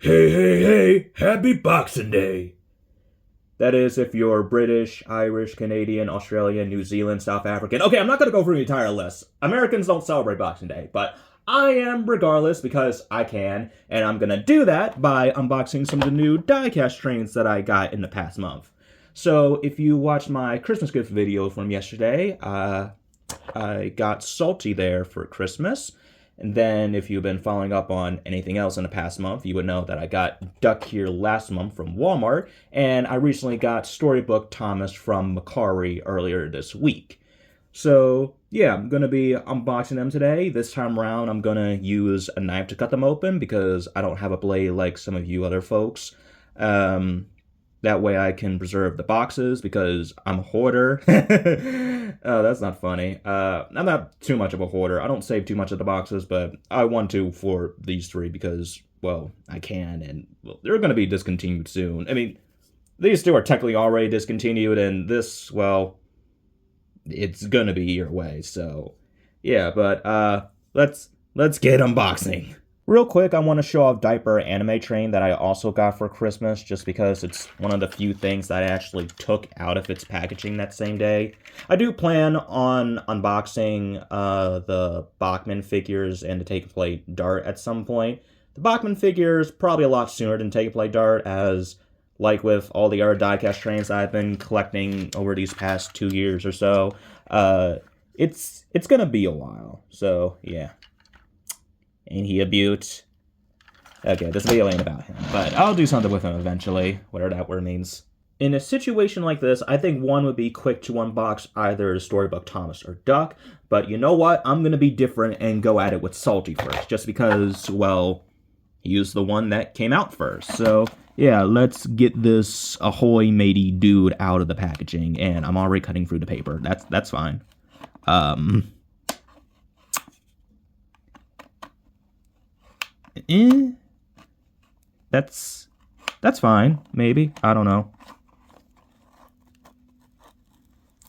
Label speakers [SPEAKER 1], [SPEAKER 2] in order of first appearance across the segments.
[SPEAKER 1] Hey, hey, hey, happy Boxing Day. That is if you're British, Irish, Canadian, Australian, New Zealand, South African. Okay, I'm not going to go through the entire list. Americans don't celebrate Boxing Day, but I am regardless because I can, and I'm going to do that by unboxing some of the new diecast trains that I got in the past month. So if you watched my Christmas gift video from yesterday, I got Salty there for Christmas. And then, if you've been following up on anything else in the past month, you would know that I got Duck here last month from Walmart, and I recently got Storybook Thomas from Macari earlier this week. So, yeah, I'm going to be unboxing them today. This time around, I'm going to use a knife to cut them open because I don't have a blade like some of you other folks. That way I can preserve the boxes because I'm a hoarder. Oh, that's not funny. I'm not too much of a hoarder. I don't save too much of the boxes, but I want to for these three because, well, I can, and well, they're going to be discontinued soon. I mean, these two are technically already discontinued, and this, well, it's going to be your way. So, yeah, but let's get unboxing. Real quick, I want to show off Diaper Anime Train that I also got for Christmas, just because it's one of the few things that I actually took out of its packaging that same day. I do plan on unboxing the Bachman figures and the Take-A-Play Dart at some point. The Bachman figures probably a lot sooner than Take-A-Play Dart, as like with all the other diecast trains I've been collecting over these past 2 years or so, it's gonna be a while. So yeah. Ain't he a beaut? Okay, this video ain't about him, but I'll do something with him eventually, whatever that word means. In a situation like this, I think one would be quick to unbox either Storybook Thomas or Duck, but you know what? I'm gonna be different and go at it with Salty first, just because, well, he was the one that came out first. So, yeah, let's get this ahoy matey dude out of the packaging, and I'm already cutting through the paper. That's fine. That's fine. Maybe, I don't know.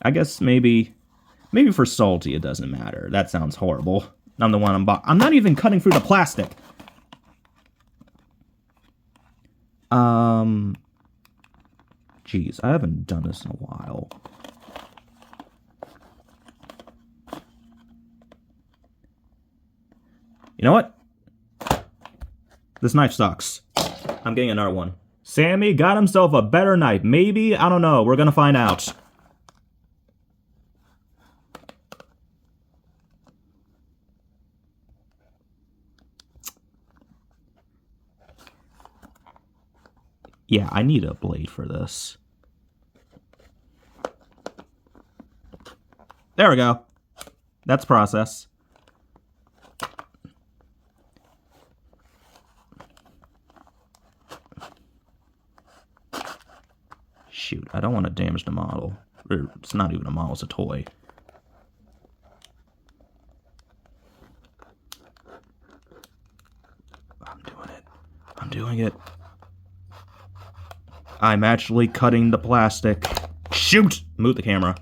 [SPEAKER 1] I guess maybe for Salty it doesn't matter. That sounds horrible. I'm the one I'm not even cutting through the plastic. Geez, I haven't done this in a while. You know what? This knife sucks. I'm getting another one. Sammy got himself a better knife. Maybe? I don't know. We're gonna find out. Yeah, I need a blade for this. There we go. That's process. Shoot, I don't want to damage the model. It's not even a model, it's a toy. I'm doing it. I'm doing it. I'm actually cutting the plastic. Shoot! Move the camera.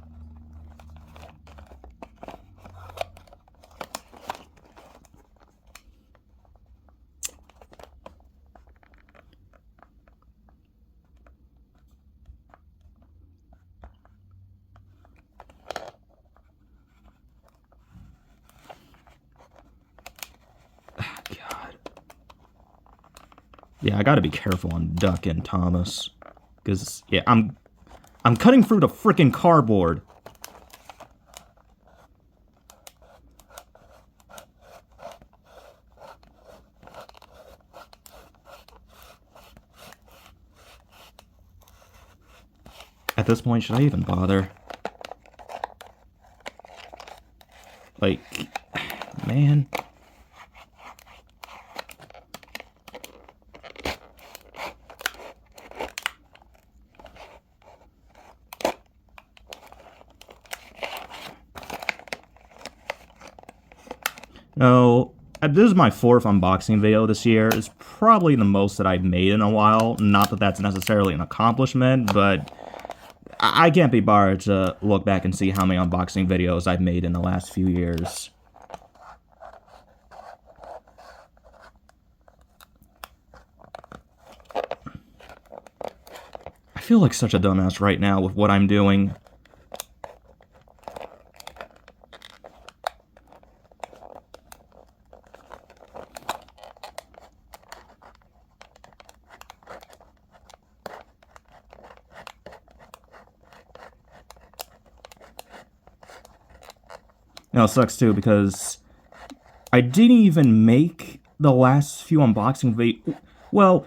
[SPEAKER 1] God. Yeah, I gotta be careful on Duck and Thomas. Because, yeah, I'm cutting through the frickin' cardboard. At this point, should I even bother? Like, man. No, this is my 4th unboxing video this year. It's probably the most that I've made in a while. Not that that's necessarily an accomplishment, but I can't be bothered to look back and see how many unboxing videos I've made in the last few years. feel like such a dumbass right now with what I'm doing. Now, it sucks too because I didn't even make the last few unboxing videos. Well,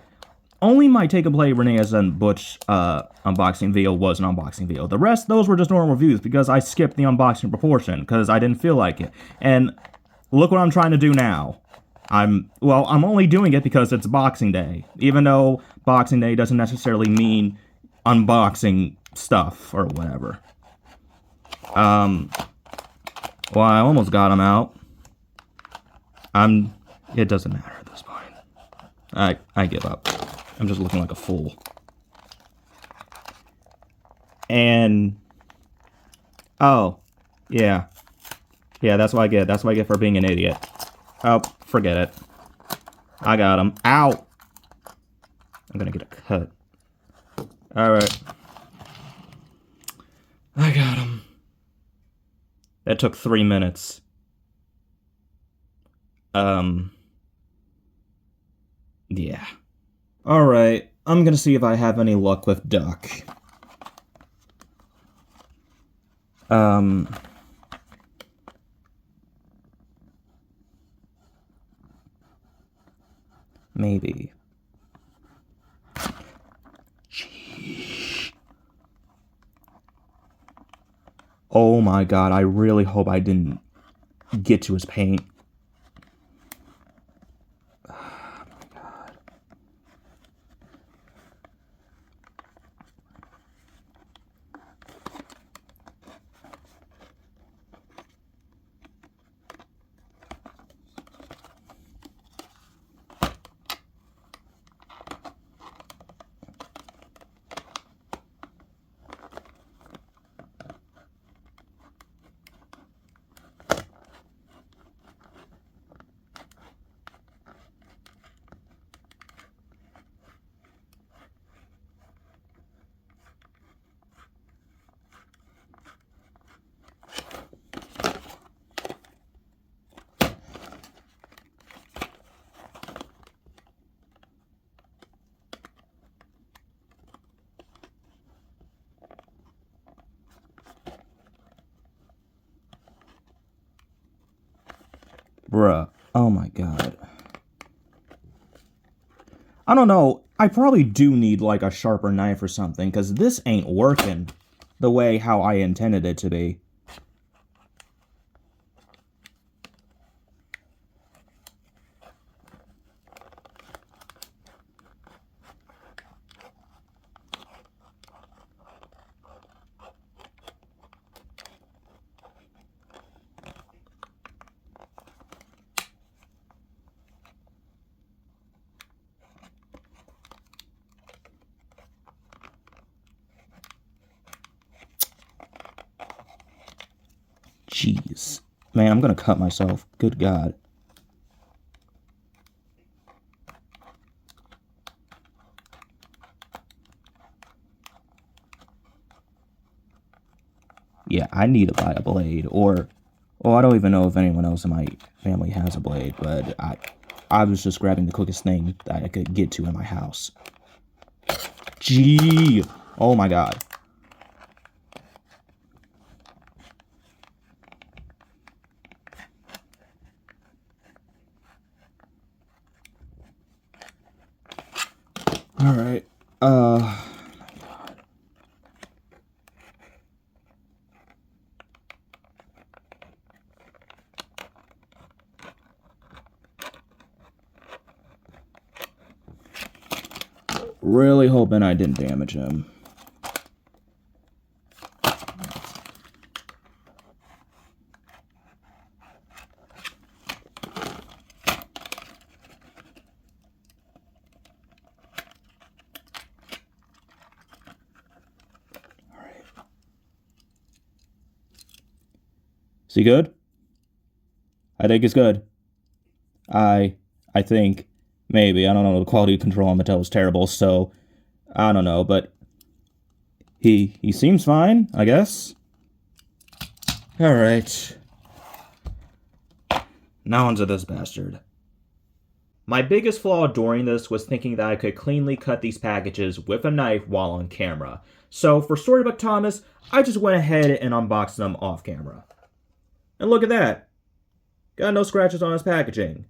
[SPEAKER 1] only my Take a Play Renee's and Butch unboxing video was an unboxing video. The rest, those were just normal reviews because I skipped the unboxing proportion because I didn't feel like it. And look what I'm trying to do now. I'm only doing it because it's Boxing Day. Even though Boxing Day doesn't necessarily mean unboxing stuff or whatever. Well, I almost got him out. It doesn't matter at this point. I give up. I'm just looking like a fool. And oh, yeah. Yeah, that's what I get. That's what I get for being an idiot. Oh, forget it. I got him. Ow! I'm gonna get a cut. Alright. I got him. That took 3 minutes. Yeah. Alright, I'm gonna see if I have any luck with Duck. Maybe. Oh my god, I really hope I didn't get to his paint. Oh my god. Bruh. Oh my god. I don't know. I probably do need like a sharper knife or something, because this ain't working the way how I intended it to be. Jeez. Man, I'm gonna cut myself. Good God. Yeah, I need to buy a blade, or... Well, I don't even know if anyone else in my family has a blade, but I was just grabbing the quickest thing that I could get to in my house. Gee! Oh my god. Alright, really hoping I didn't damage him. Is he good? I think it's good. I think. Maybe. I don't know. The quality control on Mattel is terrible, so... I don't know, but... He seems fine, I guess. Alright. Now onto this bastard. My biggest flaw during this was thinking that I could cleanly cut these packages with a knife while on camera. So for Storybook Thomas, I just went ahead and unboxed them off camera. And look at that. Got no scratches on his packaging.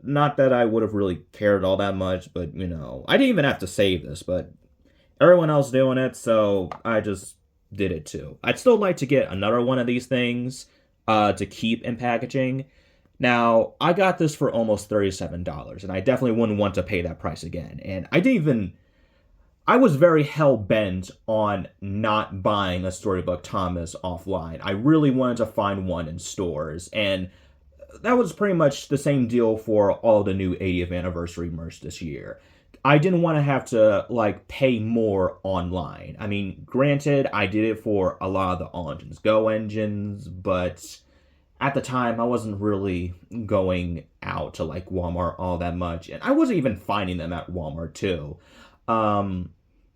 [SPEAKER 1] Not that I would have really cared all that much, but you know, I didn't even have to save this, but everyone else doing it, so I just did it too. I'd still like to get another one of these things to keep in packaging. Now, I got this for almost $37, and I definitely wouldn't want to pay that price again. And I was very hell-bent on not buying a Storybook Thomas offline. I really wanted to find one in stores, and that was pretty much the same deal for all the new 80th anniversary merch this year. I didn't want to have to, pay more online. I mean, granted, I did it for a lot of the Origins Go engines, but at the time, I wasn't really going out to, Walmart all that much, and I wasn't even finding them at Walmart, too.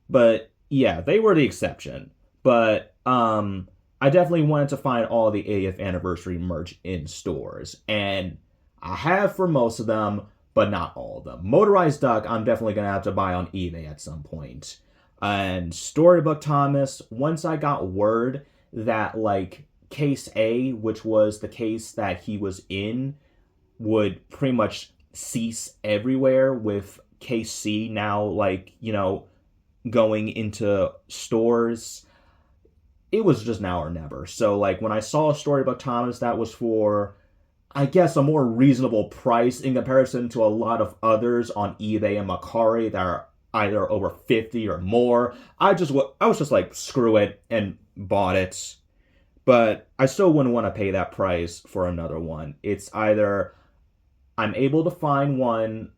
[SPEAKER 1] But, yeah, they were the exception. But, I definitely wanted to find all the 80th anniversary merch in stores, and I have for most of them, but not all of them. Motorized Duck, I'm definitely going to have to buy on eBay at some point. And Storybook Thomas, once I got word that, Case A, which was the case that he was in, would pretty much cease everywhere, with Case C now, going into stores, it was just now or never. So, when I saw Storybook Thomas, that was for, I guess, a more reasonable price in comparison to a lot of others on eBay and Mercari that are either over 50 or more. I was just like, screw it, and bought it. But I still wouldn't want to pay that price for another one. It's either I'm able to find one,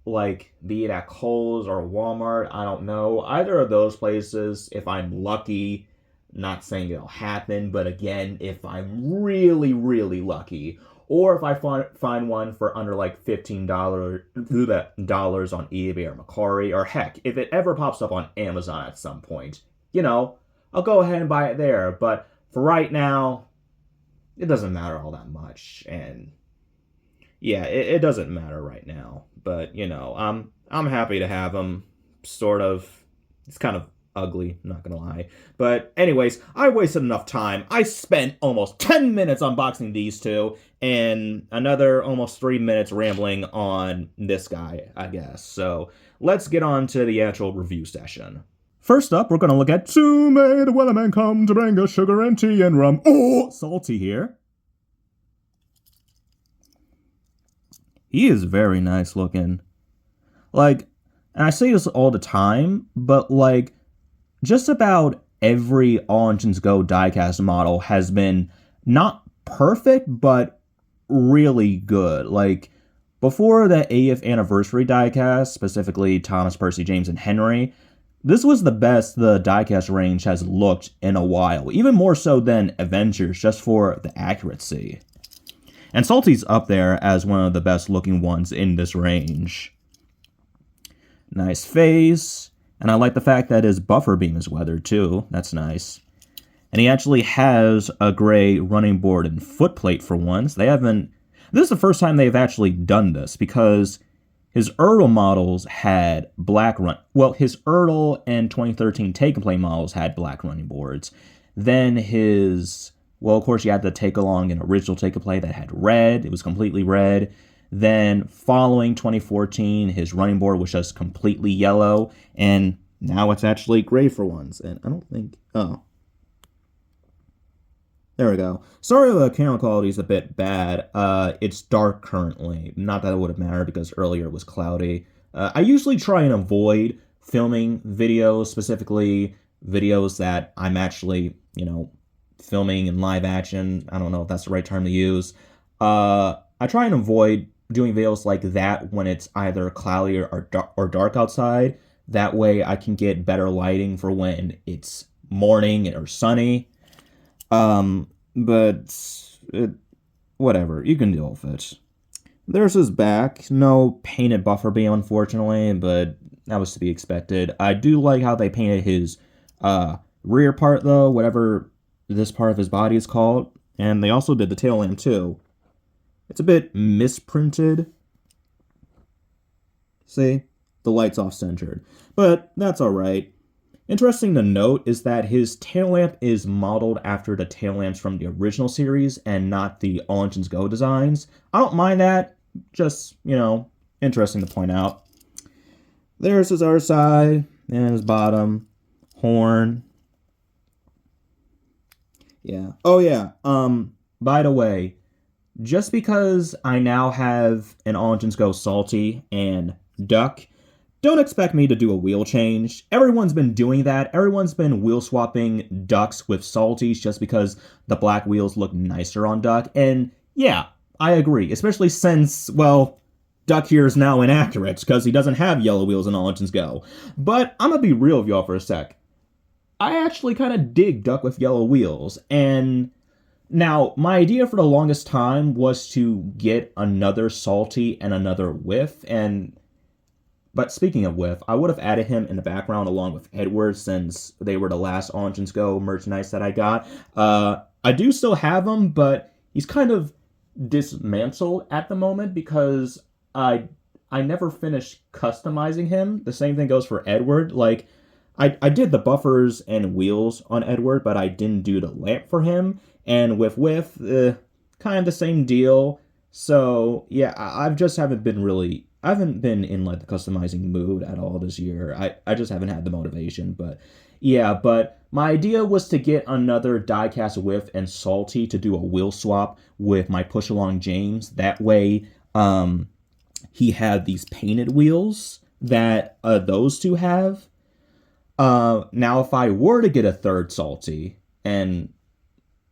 [SPEAKER 1] be it at Kohl's or Walmart, I don't know. Either of those places, if I'm lucky. Not saying it'll happen, but again, if I'm really, really lucky. Or if I find one for under $15 on eBay or Mercari, or heck, if it ever pops up on Amazon at some point, I'll go ahead and buy it there. But for right now, it doesn't matter all that much. And yeah, it doesn't matter right now. But, I'm happy to have them, sort of. It's kind of ugly, not gonna lie. But anyways, I wasted enough time. I spent almost 10 minutes unboxing these two, and another almost 3 minutes rambling on this guy, I guess. So let's get on to the actual review session. First up, we're gonna look at Two May the Weatherman come to bring us sugar and tea and rum. Oh, salty here. He is very nice looking. And I say this all the time, but just about every Origins Go diecast model has been not perfect, but really good. Before the 80th anniversary diecast, specifically Thomas, Percy, James, and Henry, this was the best the diecast range has looked in a while, even more so than Avengers, just for the accuracy. And Salty's up there as one of the best looking ones in this range. Nice face. And I like the fact that his buffer beam is weathered, too. That's nice. And he actually has a gray running board and footplate for once. This is the first time they've actually done this, because his Ertl models had his Ertl and 2013 Take and Play models had black running boards. Then of course, you had the Take Along and original Take and Play that had red. It was completely red. Then, following 2014, his running board was just completely yellow, and now it's actually gray for once. And I don't think... Oh. There we go. Sorry the camera quality is a bit bad. It's dark currently. Not that it would have mattered, because earlier it was cloudy. I usually try and avoid filming videos, specifically videos that I'm actually, filming in live action. I don't know if that's the right term to use. I try and avoid doing videos like that when it's either cloudy or dark outside. That way I can get better lighting for when it's morning or sunny. But whatever, you can deal with it. There's his back. No painted buffer beam, unfortunately, but that was to be expected. I do like how they painted his rear part, though, whatever this part of his body is called. And they also did the tail lamp, too. It's a bit misprinted. See? The light's off-centered. But that's alright. Interesting to note is that his tail lamp is modeled after the tail lamps from the original series and not the All Engines Go designs. I don't mind that. Just, interesting to point out. There's his other side and his bottom. Horn. Yeah. Oh, yeah. By the way, just because I now have an All Engines Go Salty and Duck, don't expect me to do a wheel change. Everyone's been doing that. Everyone's been wheel swapping Ducks with Salties just because the black wheels look nicer on Duck. And yeah, I agree. Especially since, well, Duck here is now inaccurate because he doesn't have yellow wheels in All Engines Go. But I'm going to be real with y'all for a sec. I actually kind of dig Duck with yellow wheels. And now, my idea for the longest time was to get another Salty and another Whiff. But speaking of Whiff, I would have added him in the background along with Edward since they were the last All Engines Go merchandise that I got. I do still have him, but he's kind of dismantled at the moment because I never finished customizing him. The same thing goes for Edward. Like, I did the buffers and wheels on Edward, but I didn't do the lamp for him. And with Whiff, kind of the same deal. So, yeah, I haven't been in, like, the customizing mood at all this year. I just haven't had the motivation, but yeah, but my idea was to get another diecast Whiff and Salty to do a wheel swap with my push-along James. That way, he had these painted wheels that those two have. Now, if I were to get a third Salty, and,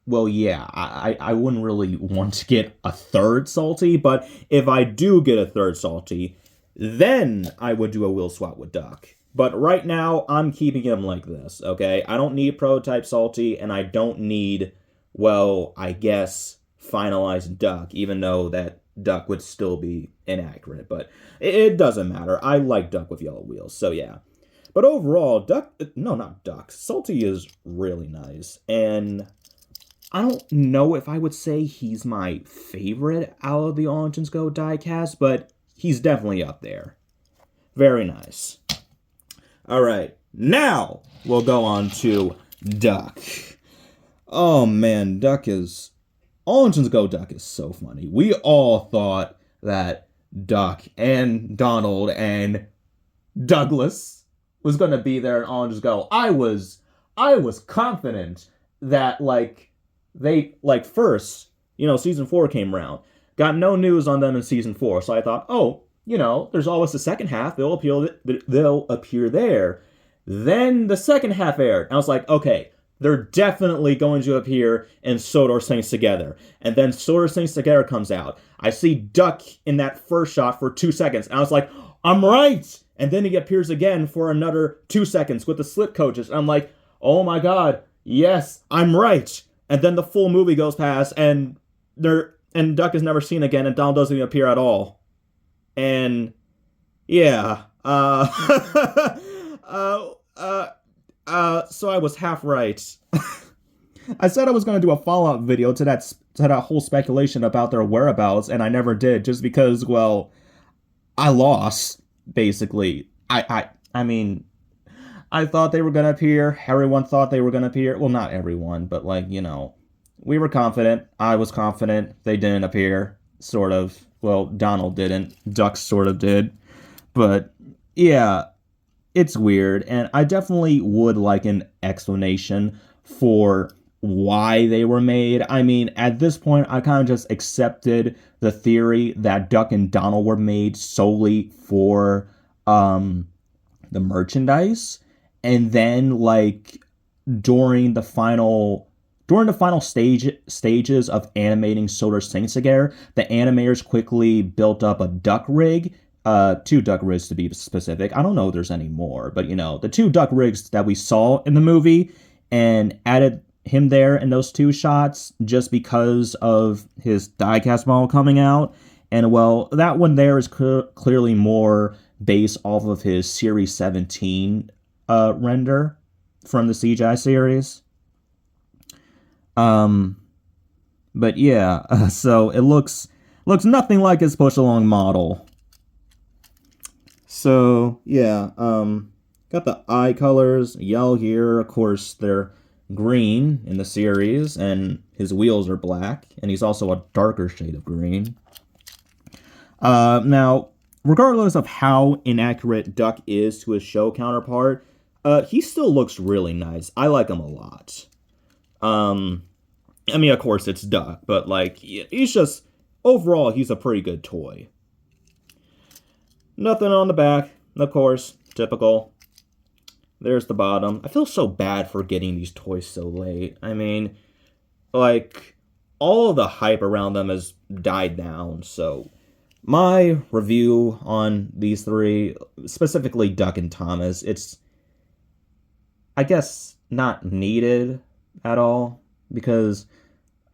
[SPEAKER 1] well, yeah, I wouldn't really want to get a third Salty, but if I do get a third Salty, then I would do a wheel swap with Duck. But right now, I'm keeping him like this, okay? I don't need prototype Salty, and I don't need, well, I guess, finalized Duck, even though that Duck would still be inaccurate. But it doesn't matter. I like Duck with yellow wheels, so yeah. But overall, not Duck. Salty is really nice, and I don't know if I would say he's my favorite out of the All Engines Go diecast, but he's definitely up there. Very nice. Alright, now we'll go on to Duck. Oh man, All Engines Go Duck is so funny. We all thought that Duck and Donald and Douglas was going to be there in All Engines Go. I was confident that, first, season 4 came around. Got no news on them in season 4, so I thought, there's always the second half. They'll appear there. Then the second half aired. And I was like, okay, they're definitely going to appear in Sodor Sings Together. And then Sodor Sings Together comes out. I see Duck in that first shot for 2 seconds. And I was like, I'm right! And then he appears again for another 2 seconds with the slip coaches. And I'm like, oh my god, yes, I'm right. And then the full movie goes past, and Duck is never seen again, and Donald doesn't even appear at all. And yeah, so I was half right. I said I was going to do a follow-up video to that whole speculation about their whereabouts, and I never did, just because, well, I lost, basically. I mean, I thought they were going to appear. Everyone thought they were going to appear. Well, not everyone, but, we were confident. I was confident. They didn't appear, sort of. Well, Donald didn't. Duck sort of did. But, yeah, it's weird. And I definitely would like an explanation for why they were made. I mean, at this point, I kind of just accepted the theory that Duck and Donald were made solely for the merchandise. And then, during the final stages of animating Sodor Sings Together, the animators quickly built up a duck rig, 2 duck rigs to be specific. I don't know if there's any more, but the 2 duck rigs that we saw in the movie, and added him there in those 2 shots just because of his diecast model coming out. And well, that one there is clearly more based off of his Series 17 render. from the CGI series. But yeah, so it looks nothing like his push along model. So yeah, got the eye colors, yellow here. Of course, they're green in the series, and his wheels are black, and he's also a darker shade of green. Now, regardless of how inaccurate Duck is to his show counterpart, he still looks really nice. I like him a lot. I mean, of course, it's Duck, but, like, he's just, overall, he's a pretty good toy. Nothing on the back, of course, typical. There's the bottom. I feel so bad for getting these toys so late. I mean, like, all of the hype around them has died down, so my review on these three, specifically Duck and Thomas, it's, I guess, not needed at all, because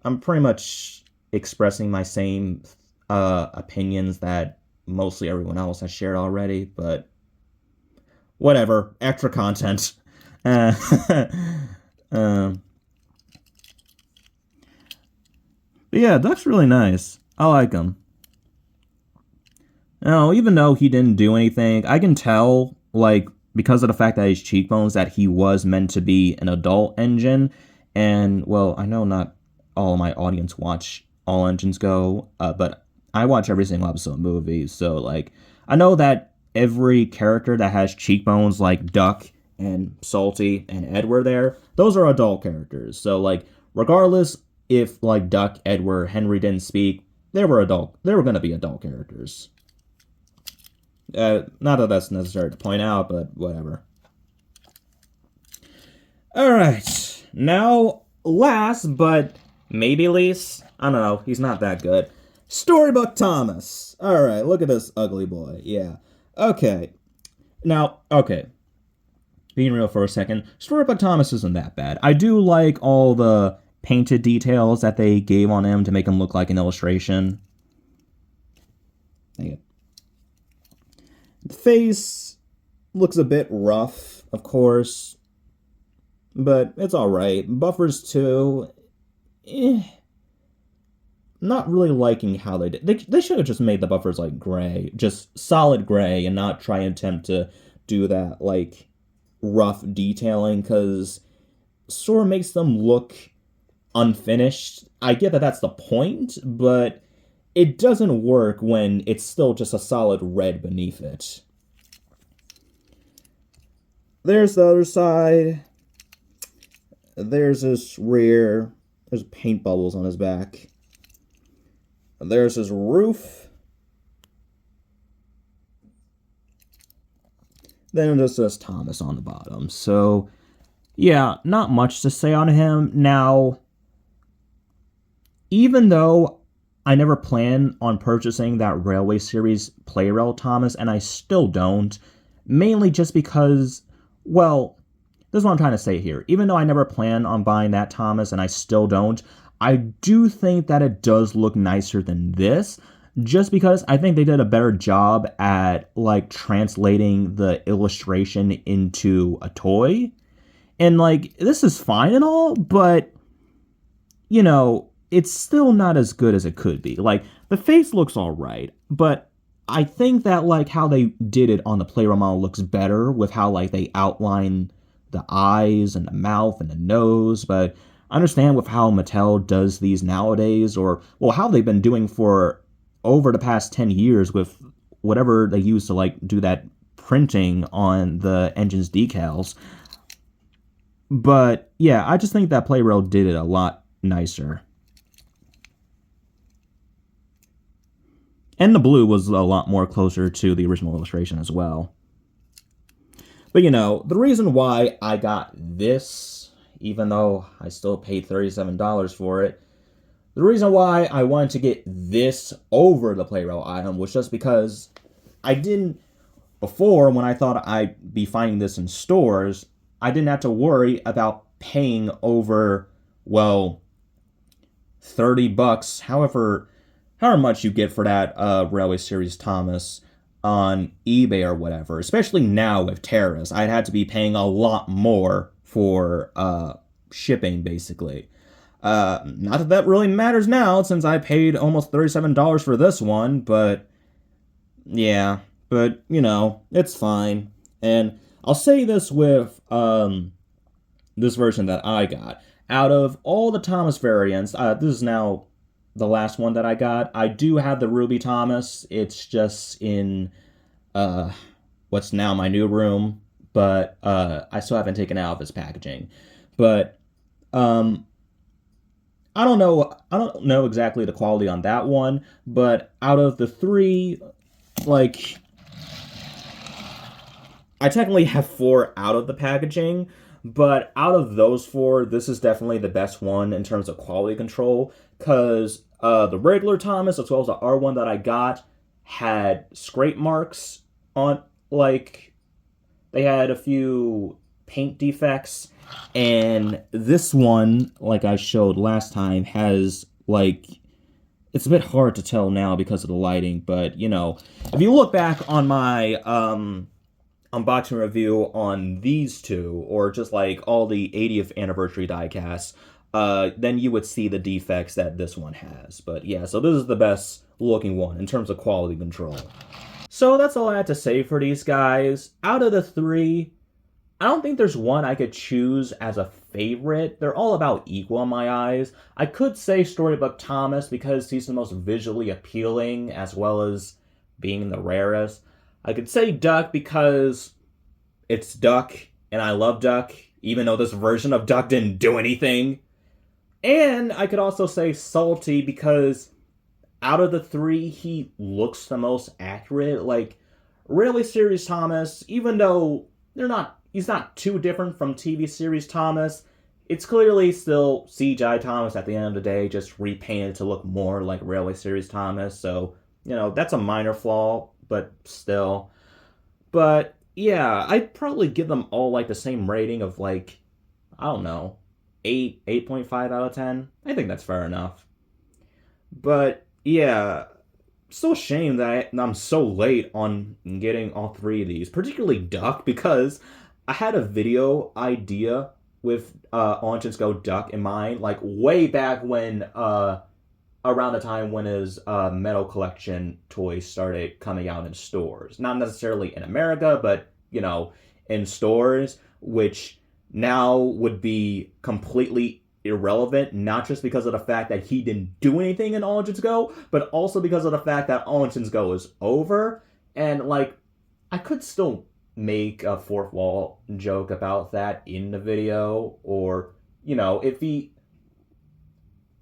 [SPEAKER 1] I'm pretty much expressing my same opinions that mostly everyone else has shared already, but whatever, extra content. But yeah, Duck's really nice. I like him. Now, even though he didn't do anything, I can tell, like, because of the fact that his cheekbones, that he was meant to be an adult engine. And, well, I know not all my audience watch All Engines Go, but I watch every single episode of movies. So, like, I know that every character that has cheekbones, like Duck and Salty and Edward there, those are adult characters. So, like, regardless if, like, Duck, Edward, Henry didn't speak, they were going to be adult characters. Not that that's necessary to point out, but whatever. Alright, now, last but maybe least, I don't know, he's not that good, Storybook Thomas. Alright, look at this ugly boy, yeah. Okay, now, okay, being real for a second, Storybook Thomas isn't that bad. I do like all the painted details that they gave on him to make him look like an illustration. Dang it. The face looks a bit rough, of course, but it's alright. Buffers too, not really liking how they did. They should have just made the buffers like gray, just solid gray, and not try and attempt to do that like rough detailing, because sort of makes them look unfinished. I get that that's the point, but it doesn't work when it's still just a solid red beneath it. There's the other side. There's his rear. There's paint bubbles on his back. There's his roof. Then it just says Thomas on the bottom. So, yeah, not much to say on him. Now, even though I never planned on purchasing that Railway Series Play-Rail Thomas, and I still don't, mainly just because, well, this is what I'm trying to say here. Even though I never planned on buying that Thomas, and I still don't, I do think that it does look nicer than this, just because I think they did a better job at, like, translating the illustration into a toy. And, like, this is fine and all, but, you know, it's still not as good as it could be. Like, the face looks alright, but I think that, like, how they did it on the Play-Rail model looks better with how, like, they outline the eyes and the mouth and the nose, but I understand with how Mattel does these nowadays, or, well, how they've been doing for over the past 10 years with whatever they use to, like, do that printing on the engine's decals. But, yeah, I just think that Play-Rail did it a lot nicer. And the blue was a lot more closer to the original illustration as well. But, you know, the reason why I got this, even though I still paid $37 for it, the reason why I wanted to get this over the Play-Rail item was just because I didn't, before, when I thought I'd be finding this in stores, I didn't have to worry about paying over, well, $30, however much you get for that Railway Series Thomas on eBay or whatever. Especially now with tariffs, I'd had to be paying a lot more for shipping, basically. Not that that really matters now, since I paid almost $37 for this one, but yeah, but it's fine. And I'll say this with this version that I got. Out of all the Thomas variants, this is now the last one that I got. I do have the Ruby Thomas. It's just in uh, what's now my new room, but I still haven't taken it out of its packaging. But um, I don't know. I don't know exactly the quality on that one, but out of the three, like I technically have four out of the packaging, but out of those four, this is definitely the best one in terms of quality control. Because the regular Thomas, as well as the R1 that I got, had scrape marks on, like, they had a few paint defects. And this one, like I showed last time, has, like, it's a bit hard to tell now because of the lighting, but, if you look back on my, unboxing review on these two, or just like all the 80th anniversary diecasts, then you would see the defects that this one has. But yeah, so this is the best looking one in terms of quality control. So that's all I had to say for these guys. Out of the three, I don't think there's one I could choose as a favorite. They're all about equal in my eyes. I could say Storybook Thomas because he's the most visually appealing as well as being the rarest. I could say Duck because it's Duck, and I love Duck, even though this version of Duck didn't do anything. And I could also say Salty because out of the three, he looks the most accurate. Like, really Series Thomas, even though he's not too different from TV series Thomas, it's clearly still CGI Thomas at the end of the day, just repainted to look more like Railway Series Thomas. So, that's a minor flaw, but still. But yeah, I'd probably give them all like the same rating of like, I don't know, 8.5 out of 10. I think that's fair enough. But yeah, so ashamed that I'm so late on getting all three of these, particularly Duck, because I had a video idea with Origins Go Duck in mind, like way back when around the time when his Metal Collection toys started coming out in stores. Not necessarily in America, but, in stores, which now would be completely irrelevant, not just because of the fact that he didn't do anything in Origins Go, but also because of the fact that Origins Go is over. And, like, I could still make a fourth wall joke about that in the video, or, if he...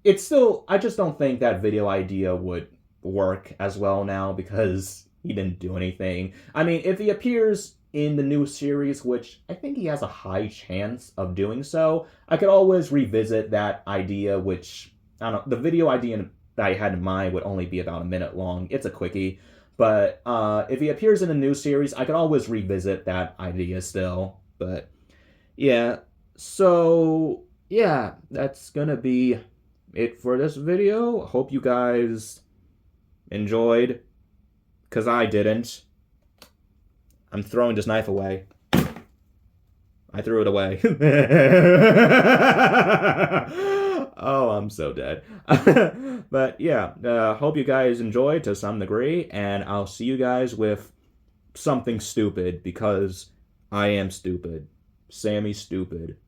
[SPEAKER 1] It's still, I just don't think that video idea would work as well now because he didn't do anything. I mean, if he appears in the new series, which I think he has a high chance of doing so, I could always revisit that idea, which, I don't know, the video idea that I had in mind would only be about a minute long. It's a quickie. But if he appears in a new series, I could always revisit that idea still. But yeah, so yeah, that's gonna be it for this video. Hope you guys enjoyed, because I didn't. I'm throwing this knife away. I threw it away. Oh, I'm so dead. But yeah, hope you guys enjoyed to some degree, and I'll see you guys with something stupid, because I am stupid. Sammy's stupid.